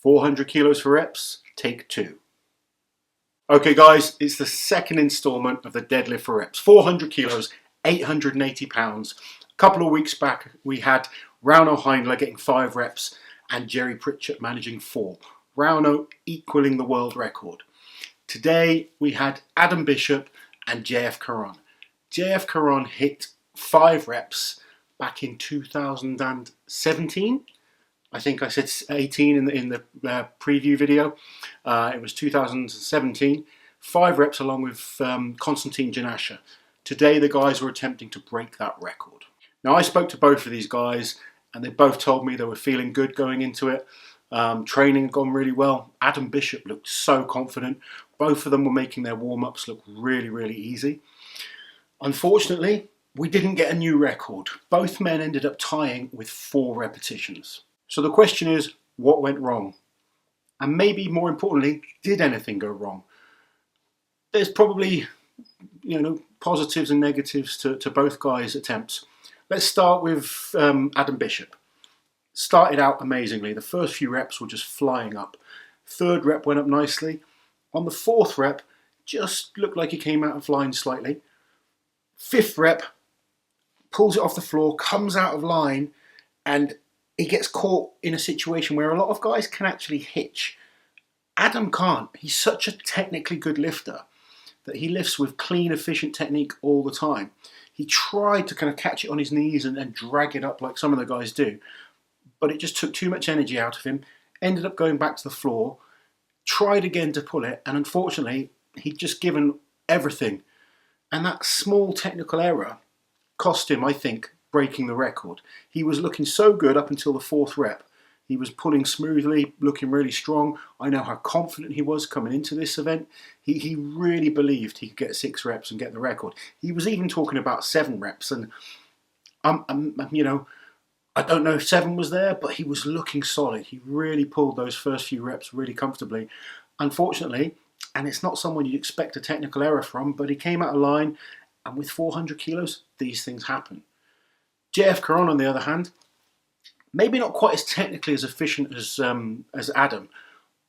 400 kilos for reps, take 2. Okay guys, it's the second installment of the deadlift for reps. 400 kilos, 880 pounds. A couple of weeks back we had Rauno Heinle getting 5 reps and Jerry Pritchett managing 4. Rauno equaling the world record. Today we had Adam Bishop and JF Caron. JF Caron hit 5 reps back in 2017. I think I said 18 in the preview video. It was 2017. 5 reps along with Konstantin Janasha. Today the guys were attempting to break that record. Now I spoke to both of these guys and they both told me they were feeling good going into it. Training had gone really well. Adam Bishop looked so confident. Both of them were making their warm-ups look really, really easy. Unfortunately, we didn't get a new record. Both men ended up tying with 4 repetitions. So the question is, what went wrong? And maybe more importantly, did anything go wrong? There's probably, positives and negatives to both guys' attempts. Let's start with Adam Bishop. Started out amazingly. The first few reps were just flying up. 3rd rep went up nicely. On the 4th rep, just looked like he came out of line slightly. 5th rep, pulls it off the floor, comes out of line, and he gets caught in a situation where a lot of guys can actually hitch. Adam can't. He's such a technically good lifter that he lifts with clean, efficient technique all the time. He tried to kind of catch it on his knees and drag it up like some of the guys do, but it just took too much energy out of him, ended up going back to the floor, tried again to pull it, and unfortunately, he'd just given everything. And that small technical error cost him, I think, breaking the record. He was looking so good up until the 4th rep. He was pulling smoothly, looking really strong. I know how confident he was coming into this event. He really believed he could get 6 reps and get the record. He was even talking about 7 reps, and I don't know if 7 was there, but he was looking solid. He really pulled those first few reps really comfortably. Unfortunately, and it's not someone you'd expect a technical error from, but he came out of line, and with 400 kilos, these things happen. JF Caron, on the other hand, maybe not quite as technically as efficient as Adam,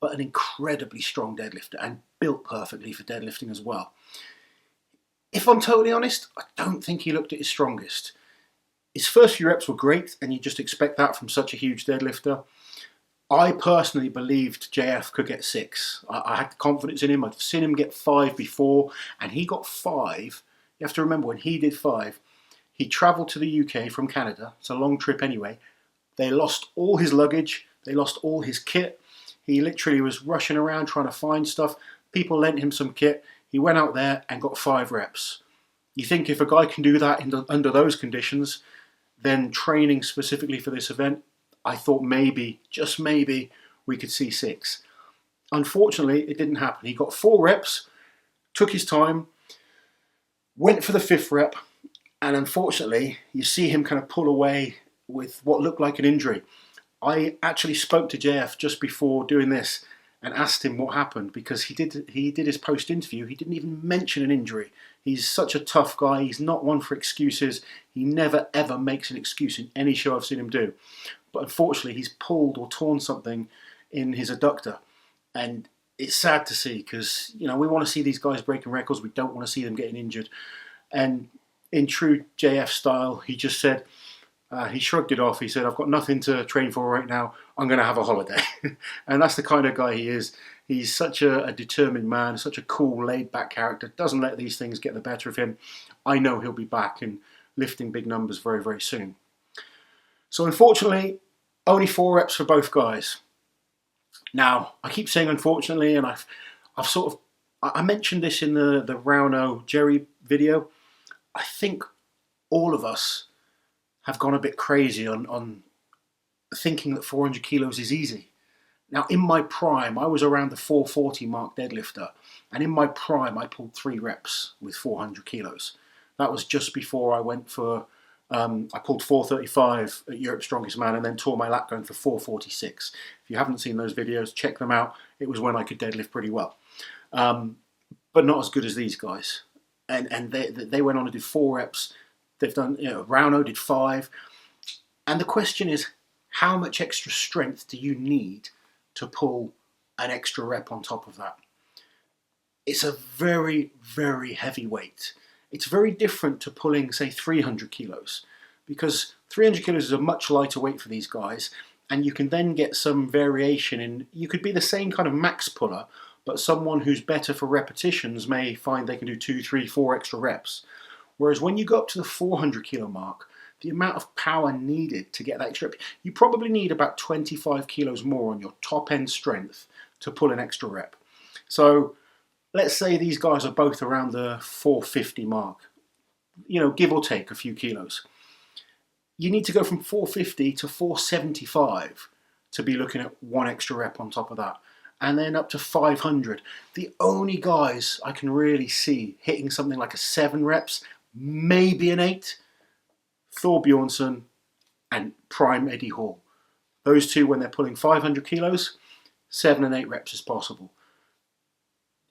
but an incredibly strong deadlifter and built perfectly for deadlifting as well. If I'm totally honest, I don't think he looked at his strongest. His first few reps were great, and you just expect that from such a huge deadlifter. I personally believed JF could get 6. I had confidence in him. I'd seen him get 5 before, and he got 5. You have to remember, when he did 5, he travelled to the UK from Canada. It's a long trip anyway. They lost all his luggage. They lost all his kit. He literally was rushing around trying to find stuff. People lent him some kit. He went out there and got 5 reps. You think if a guy can do that under those conditions, then training specifically for this event, I thought maybe, just maybe, we could see 6. Unfortunately, it didn't happen. He got 4 reps, took his time, went for the 5th rep, and unfortunately, you see him kind of pull away with what looked like an injury. I actually spoke to JF just before doing this and asked him what happened, because he did his post-interview. He didn't even mention an injury. He's such a tough guy. He's not one for excuses. He never, ever makes an excuse in any show I've seen him do. But unfortunately, he's pulled or torn something in his adductor. And it's sad to see, because we want to see these guys breaking records. We don't want to see them getting injured. And in true JF style, he just said, he shrugged it off. He said, I've got nothing to train for right now. I'm going to have a holiday. And that's the kind of guy he is. He's such a determined man, such a cool, laid-back character. Doesn't let these things get the better of him. I know he'll be back and lifting big numbers very, very soon. So unfortunately, only 4 reps for both guys. Now, I keep saying unfortunately, and I mentioned this in the Rauno Jerry video. I think all of us have gone a bit crazy on thinking that 400 kilos is easy. Now, in my prime, I was around the 440 mark deadlifter, and in my prime, I pulled 3 reps with 400 kilos. That was just before I went for, I pulled 435 at Europe's Strongest Man, and then tore my lat going for 446. If you haven't seen those videos, check them out. It was when I could deadlift pretty well, but not as good as these guys. And they went on to do 4 reps. They've done, Rauno did 5. And the question is, how much extra strength do you need to pull an extra rep on top of that. It's a very, very heavy weight. It's very different to pulling, say, 300 kilos, because 300 kilos is a much lighter weight for these guys, and you can then get some variation in. You could be the same kind of max puller, but someone who's better for repetitions may find they can do 2, 3, 4 extra reps. Whereas when you go up to the 400 kilo mark, the amount of power needed to get that extra rep, you probably need about 25 kilos more on your top end strength to pull an extra rep. So let's say these guys are both around the 450 mark, give or take a few kilos. You need to go from 450 to 475 to be looking at one extra rep on top of that. And then up to 500. The only guys I can really see hitting something like a 7 reps, maybe an 8, Thor Bjornsson and Prime Eddie Hall. Those two, when they're pulling 500 kilos, 7 and 8 reps is possible.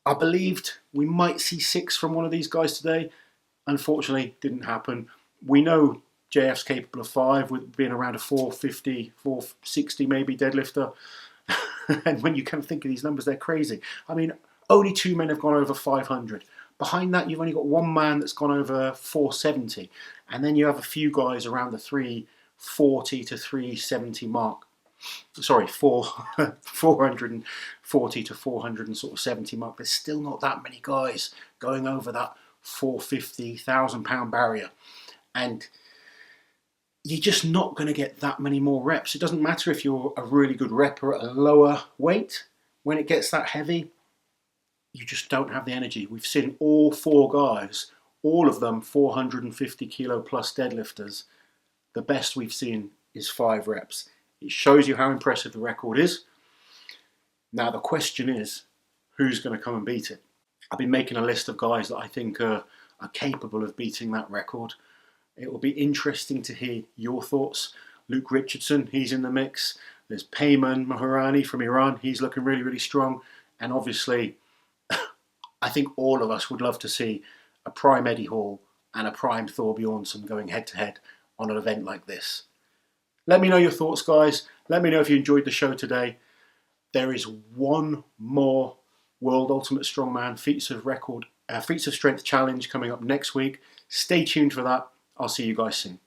I believed we might see 6 from one of these guys today. Unfortunately, didn't happen. We know JF's capable of 5, with being around a 450, 460 maybe deadlifter. And when you kind of think of these numbers, they're crazy. I mean, only 2 men have gone over 500. Behind that, you've only got 1 man that's gone over 470. And then you have a few guys around the 340 to 370 mark. Sorry, 440 to 470 mark. There's still not that many guys going over that 450,000 pound barrier. And you're just not going to get that many more reps. It doesn't matter if you're a really good repper at a lower weight. When it gets that heavy, you just don't have the energy. We've seen all 4 guys, all of them 450 kilo plus deadlifters. The best we've seen is 5 reps. It shows you how impressive the record is. Now the question is, who's going to come and beat it? I've been making a list of guys that I think are capable of beating that record. It will be interesting to hear your thoughts. Luke Richardson, he's in the mix. There's Payman Maharani from Iran. He's looking really, really strong. And obviously, I think all of us would love to see a prime Eddie Hall and a prime Thor Bjornsson going head to head on an event like this. Let me know your thoughts, guys. Let me know if you enjoyed the show today. There is one more World Ultimate Strongman Feats of Strength Challenge coming up next week. Stay tuned for that. I'll see you guys soon.